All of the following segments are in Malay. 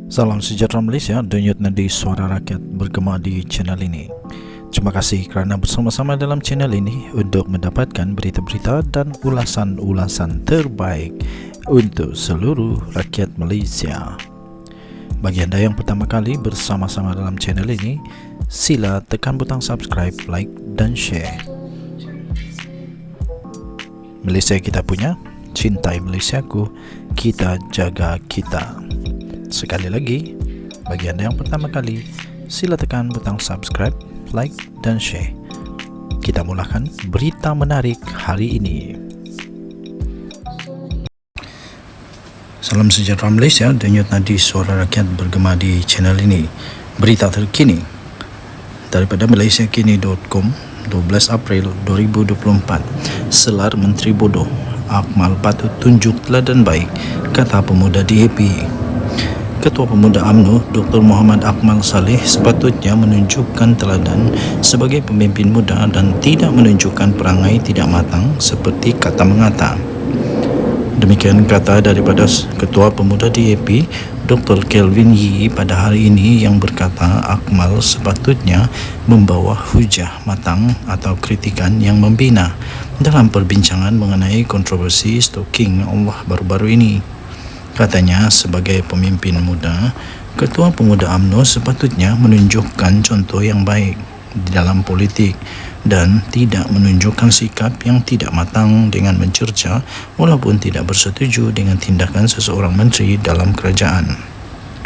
Salam sejahtera Malaysia, denyut nadi suara rakyat bergema di channel ini. Terima kasih kerana bersama-sama dalam channel ini untuk mendapatkan berita-berita dan ulasan-ulasan terbaik untuk seluruh rakyat Malaysia. Bagi anda yang pertama kali bersama-sama dalam channel ini, sila tekan butang subscribe, like dan share. Malaysia kita punya, cintai Malaysiaku, kita jaga kita. Sekali lagi, bagi anda yang pertama kali, sila tekan butang subscribe, like dan share. Kita mulakan berita menarik hari ini. Salam sejahtera Malaysia, denyut nadi suara rakyat bergema di channel ini. Berita terkini daripada malaysiakini.com 12 April 2024. Selar Menteri Bodoh, Akmal patut tunjuk teladan baik, kata pemuda DAP. Ketua Pemuda UMNO Dr. Muhammad Akmal Saleh sepatutnya menunjukkan teladan sebagai pemimpin muda dan tidak menunjukkan perangai tidak matang seperti kata mengata. Demikian kata daripada Ketua Pemuda DAP Dr. Kelvin Yee pada hari ini, yang berkata Akmal sepatutnya membawa hujah matang atau kritikan yang membina dalam perbincangan mengenai kontroversi stoking Allah baru-baru ini. Katanya, sebagai pemimpin muda, Ketua Pemuda UMNO sepatutnya menunjukkan contoh yang baik di dalam politik dan tidak menunjukkan sikap yang tidak matang dengan mencerca walaupun tidak bersetuju dengan tindakan seseorang menteri dalam kerajaan.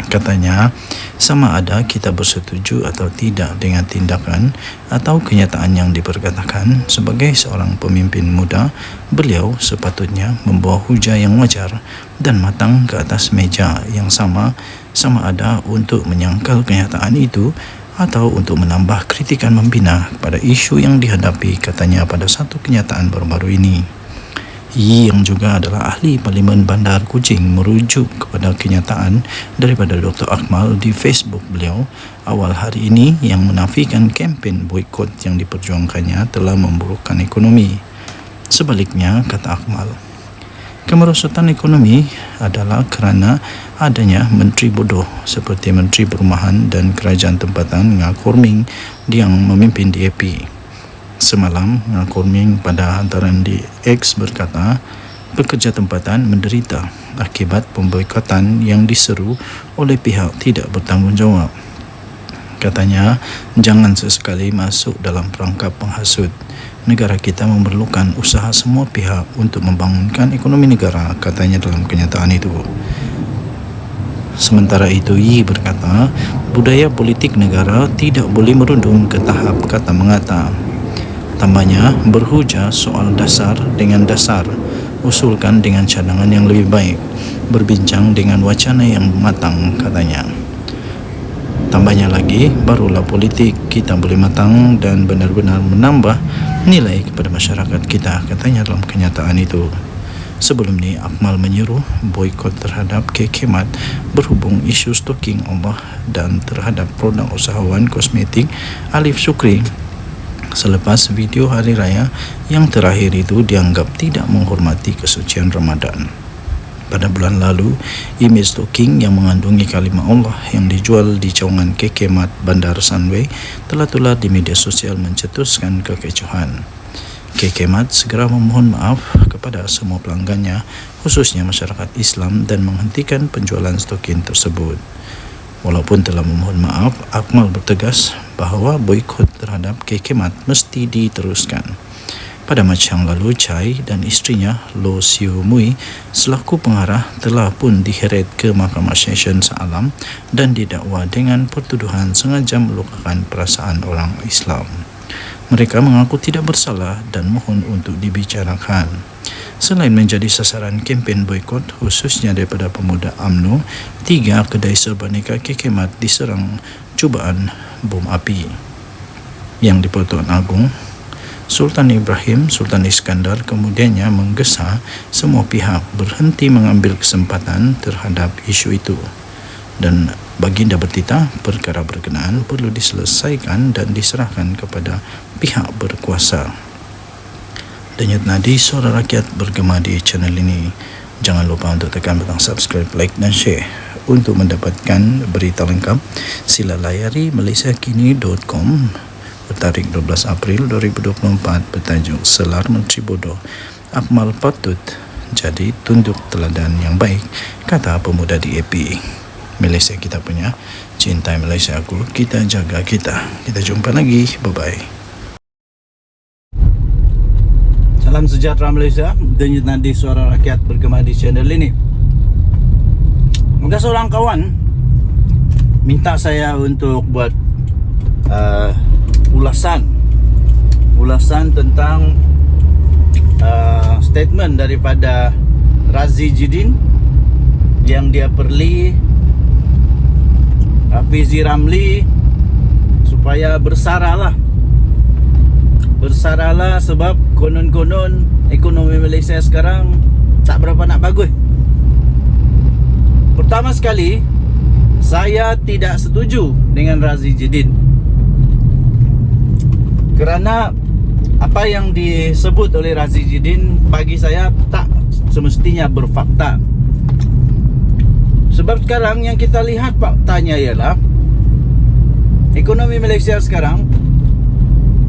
Katanya, sama ada kita bersetuju atau tidak dengan tindakan atau kenyataan yang diperkatakan, sebagai seorang pemimpin muda, beliau sepatutnya membawa hujah yang wajar dan matang ke atas meja yang sama ada untuk menyangkal kenyataan itu atau untuk menambah kritikan membina pada isu yang dihadapi, katanya pada satu kenyataan baru-baru ini. Yee yang juga adalah ahli Parlimen Bandar Kuching merujuk kepada kenyataan daripada Dr. Akmal di Facebook beliau awal hari ini yang menafikan kempen boikot yang diperjuangkannya telah memburukkan ekonomi. Sebaliknya, kata Akmal, kemerosotan ekonomi adalah kerana adanya menteri bodoh seperti Menteri Perumahan dan Kerajaan Tempatan Ngah Korming yang memimpin DAP. Semalam, Ngah Korming pada hantaran di X berkata, pekerja tempatan menderita akibat pemboikotan yang diseru oleh pihak tidak bertanggungjawab. Katanya, jangan sesekali masuk dalam perangkap penghasut. Negara kita memerlukan usaha semua pihak untuk membangunkan ekonomi negara, katanya dalam kenyataan itu. Sementara itu, Yee berkata, budaya politik negara tidak boleh merundung ke tahap kata mengata. Tambahnya, berhujah soal dasar dengan dasar, usulkan dengan cadangan yang lebih baik, berbincang dengan wacana yang matang, katanya. Tambahnya lagi, barulah politik kita boleh matang dan benar-benar menambah nilai kepada masyarakat kita, katanya dalam kenyataan itu. Sebelum ni, Akmal menyeru boikot terhadap KKMAT berhubung isu stoking Allah dan terhadap produk usahawan kosmetik Alif Sukri selepas video hari raya yang terakhir itu dianggap tidak menghormati kesucian Ramadan. Pada bulan lalu, imej stoking yang mengandungi kalimah Allah yang dijual di cawangan KKMAT Bandar Sunway telah tular di media sosial mencetuskan kekecohan. KKMAT segera memohon maaf kepada semua pelanggannya, khususnya masyarakat Islam, dan menghentikan penjualan stoking tersebut. Walaupun telah memohon maaf, Akmal bertegas bahawa boikot terhadap KKMAT mesti diteruskan. Pada Mac yang lalu, Chai dan isterinya Lo Siu Mui selaku pengarah telah pun diheret ke Mahkamah Session Shah Alam dan didakwa dengan pertuduhan sengaja melukakan perasaan orang Islam. Mereka mengaku tidak bersalah dan mohon untuk dibicarakan. Selain menjadi sasaran kempen boikot khususnya daripada pemuda UMNO, 3 kedai serbaneka KKMAT diserang cubaan bom api. Yang di-Pertuan Agong, Sultan Ibrahim Sultan Iskandar kemudiannya menggesa semua pihak berhenti mengambil kesempatan terhadap isu itu. Dan baginda bertitah, perkara berkenaan perlu diselesaikan dan diserahkan kepada pihak berkuasa. Denyut nadi suara rakyat bergema di channel ini. Jangan lupa untuk tekan butang subscribe, like dan share. Untuk mendapatkan berita lengkap, sila layari malaysiakini.com bertarikh 12 April 2024 bertajuk Selar Menteri Bodoh, Akmal Patut jadi tunduk teladan yang baik, kata pemuda di AP. Malaysia kita punya, cintai Malaysia aku, kita jaga kita. Kita jumpa lagi, bye-bye. Salam sejahtera Malaysia, denyut nadi suara rakyat bergema di channel ini. Ada seorang kawan minta saya untuk buat ulasan tentang statement daripada Razi Jidin yang dia perli Rafizi Ramli supaya bersaralah sebab konon-konon ekonomi Malaysia sekarang tak berapa nak bagus. Pertama sekali, saya tidak setuju dengan Razi Jidin kerana apa yang disebut oleh Razi Jidin bagi saya tak semestinya berfakta. Sebab sekarang yang kita lihat faktanya ialah ekonomi Malaysia sekarang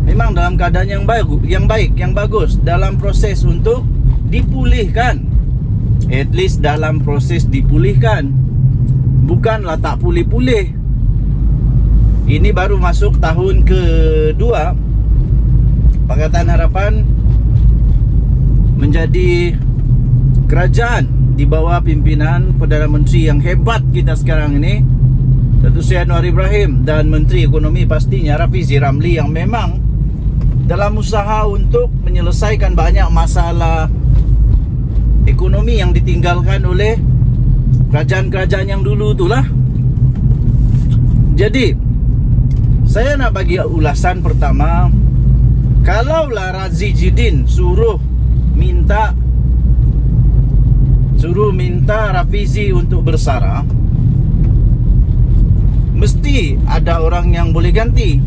memang dalam keadaan yang baik, yang bagus, dalam proses untuk dipulihkan. At least dalam proses dipulihkan, bukanlah tak pulih-pulih. Ini baru masuk tahun kedua Pakatan Harapan menjadi kerajaan di bawah pimpinan Perdana Menteri yang hebat kita sekarang ini, Datuk Seri Anwar Ibrahim, dan Menteri Ekonomi pastinya Rafizi Ramli, yang memang dalam usaha untuk menyelesaikan banyak masalah ekonomi yang ditinggalkan oleh kerajaan-kerajaan yang dulu itulah. Jadi saya nak bagi ulasan pertama, kalaulah Razi Jidin suruh minta Rafizi untuk bersara, mesti ada orang yang boleh ganti.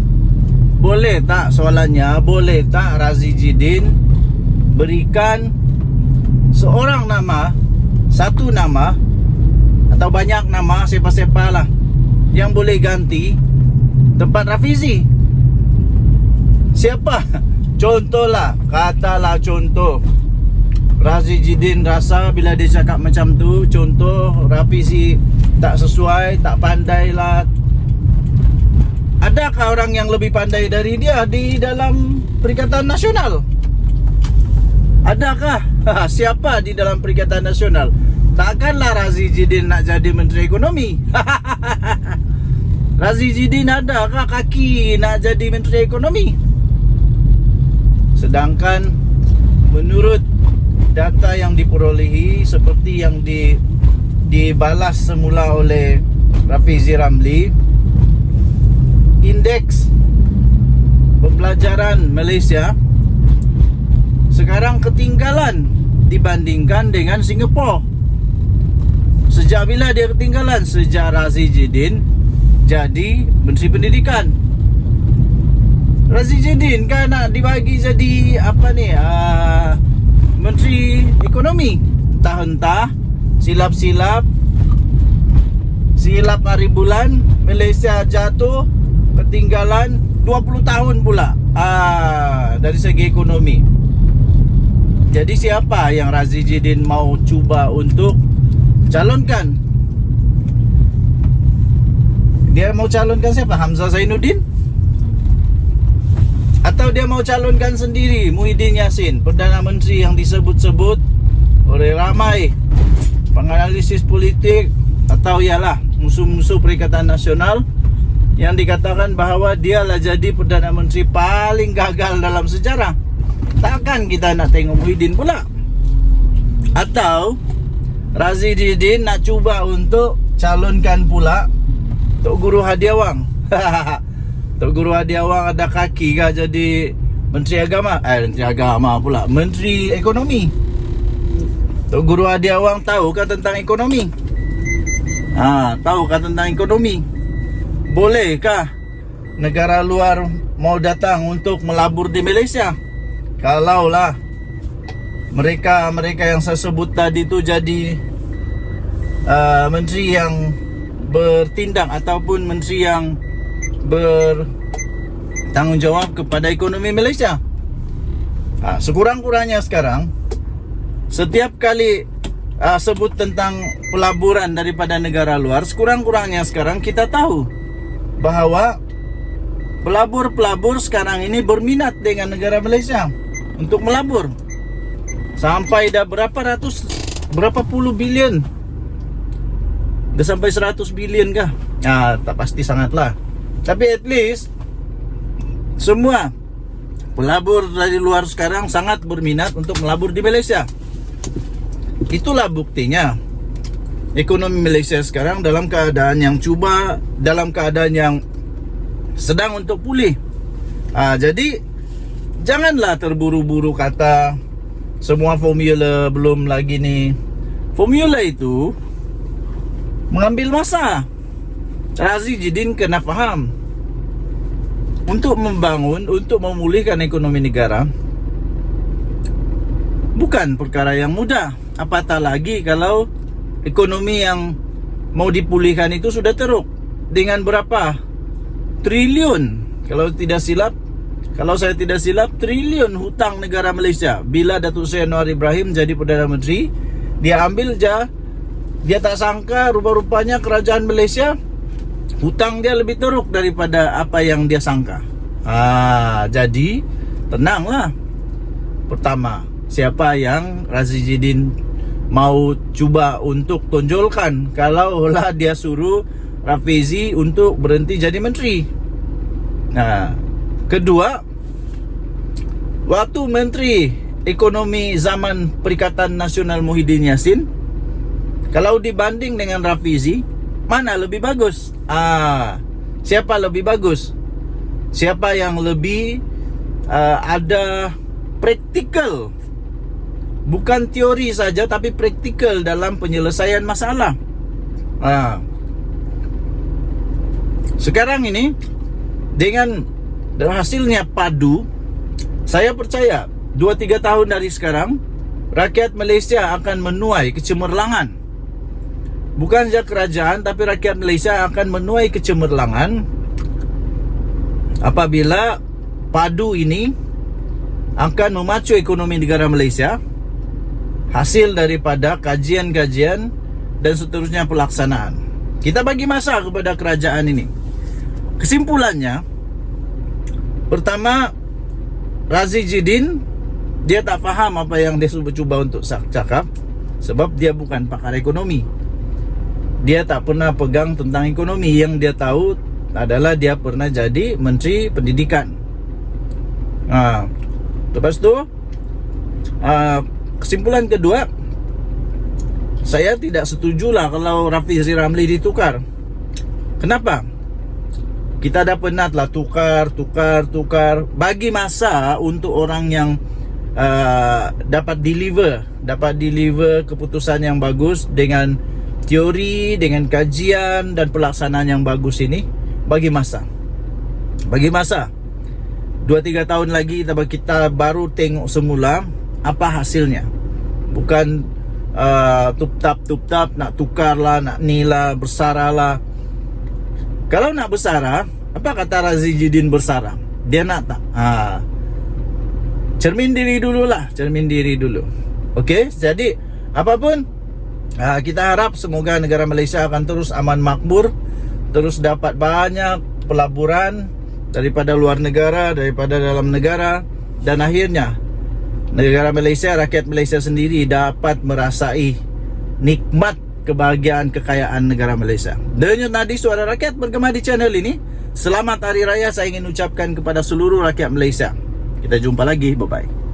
Boleh tak, soalannya, boleh tak Razi Jidin berikan seorang nama, satu nama atau banyak nama, siapa-siapa lah yang boleh ganti tempat Rafizi? Siapa? Contohlah, katalah contoh Razi Jidin rasa bila dia cakap macam tu, contoh Rafizi tak sesuai, tak pandai lah. Adakah orang yang lebih pandai dari dia di dalam Perikatan Nasional? Adakah? Siapa di dalam Perikatan Nasional? Takkanlah Razi Jidin nak jadi Menteri Ekonomi. Razi Jidin adakah kaki nak jadi Menteri Ekonomi? Sedangkan menurut data yang diperolehi seperti yang dibalas semula oleh Rafizi Ramli, indeks pembelajaran Malaysia sekarang ketinggalan dibandingkan dengan Singapura. Sejak bila dia ketinggalan? Sejak Razi Jidin jadi Menteri Pendidikan. Razi Jidin kan nak dibagi jadi Menteri Ekonomi. Entah silap hari bulan Malaysia jatuh, ketinggalan 20 tahun pula dari segi ekonomi. Jadi siapa yang Razi Jidin mau cuba untuk calonkan? Dia mau calonkan siapa? Hamzah Zainuddin? Atau dia mau calonkan sendiri Muhyiddin Yassin, Perdana Menteri yang disebut-sebut oleh ramai penganalisis politik atau ialah musuh-musuh Perikatan Nasional yang dikatakan bahawa dialah jadi Perdana Menteri paling gagal dalam sejarah? Takkan kita nak tengok Muhyiddin pula? Atau Razi Jidin nak cuba untuk calonkan pula Tok Guru Hadiawang? Tok Guru Hadiawang ada kaki kah jadi Menteri Agama? Menteri Agama pula, Menteri Ekonomi. Tok Guru Hadiawang tahukah tentang ekonomi? Tahukah tentang ekonomi? Bolehkah negara luar mau datang untuk melabur di Malaysia? Kalaulah mereka yang saya sebut tadi itu jadi menteri yang bertindak ataupun menteri yang bertanggungjawab kepada ekonomi Malaysia. Sekurang-kurangnya sekarang setiap kali sebut tentang pelaburan daripada negara luar, sekurang-kurangnya sekarang kita tahu bahawa pelabur-pelabur sekarang ini berminat dengan negara Malaysia untuk melabur. Sampai dah berapa puluh bilion. Dah sampai 100 bilion kah? Tak pasti sangatlah. Tapi at least semua pelabur dari luar sekarang sangat berminat untuk melabur di Malaysia. Itulah buktinya ekonomi Malaysia sekarang dalam keadaan yang dalam keadaan yang sedang untuk pulih. Jadi janganlah terburu-buru kata semua formula belum lagi ni. Formula itu mengambil masa. Razi Jidin kena faham, untuk membangun, untuk memulihkan ekonomi negara bukan perkara yang mudah. Apatah lagi kalau ekonomi yang mau dipulihkan itu sudah teruk dengan berapa triliun, kalau saya tidak silap triliun hutang negara Malaysia. Bila Datuk Seri Anwar Ibrahim jadi Perdana Menteri, dia ambil dia tak sangka rupa-rupanya kerajaan Malaysia hutang dia lebih teruk daripada apa yang dia sangka. Jadi tenanglah. Pertama, siapa yang Razi Jidin mau cuba untuk tonjolkan kalaulah dia suruh Rafizi untuk berhenti jadi menteri? Kedua, waktu Menteri Ekonomi zaman Perikatan Nasional Muhyiddin Yassin, kalau dibanding dengan Rafizi, mana lebih bagus? Siapa lebih bagus? Siapa yang lebih ada praktikal, bukan teori saja tapi praktikal dalam penyelesaian masalah. Sekarang ini dengan hasilnya padu, saya percaya 2-3 tahun dari sekarang rakyat Malaysia akan menuai kecemerlangan. Bukan saja kerajaan, tapi rakyat Malaysia akan menuai kecemerlangan apabila padu ini akan memacu ekonomi negara Malaysia, hasil daripada kajian-kajian dan seterusnya pelaksanaan. Kita bagi masa kepada kerajaan ini. Kesimpulannya, pertama, Razi Jidin dia tak faham apa yang dia cuba untuk cakap, sebab dia bukan pakar ekonomi. Dia tak pernah pegang tentang ekonomi. Yang dia tahu adalah dia pernah jadi Menteri Pendidikan. Lepas tu, kesimpulan kedua, saya tidak setujulah kalau Rafizi Ramli ditukar. Kenapa? Kita dah penatlah tukar. Bagi masa untuk orang yang dapat deliver keputusan yang bagus dengan teori, dengan kajian dan pelaksanaan yang bagus ini. Bagi masa 2-3 tahun lagi kita baru tengok semula apa hasilnya. Bukan tup-tap nak tukar lah, nak nilah, bersara lah. Kalau nak bersara, apa kata Razi Jidin bersara? Dia nak tak? Cermin diri dulu. Okey, jadi apapun, kita harap semoga negara Malaysia akan terus aman makmur, terus dapat banyak pelaburan daripada luar negara, daripada dalam negara, dan akhirnya negara Malaysia, rakyat Malaysia sendiri dapat merasai nikmat kebahagiaan kekayaan negara Malaysia. Denyut nadi suara rakyat bergema di channel ini. Selamat Hari Raya saya ingin ucapkan kepada seluruh rakyat Malaysia. Kita jumpa lagi, bye-bye.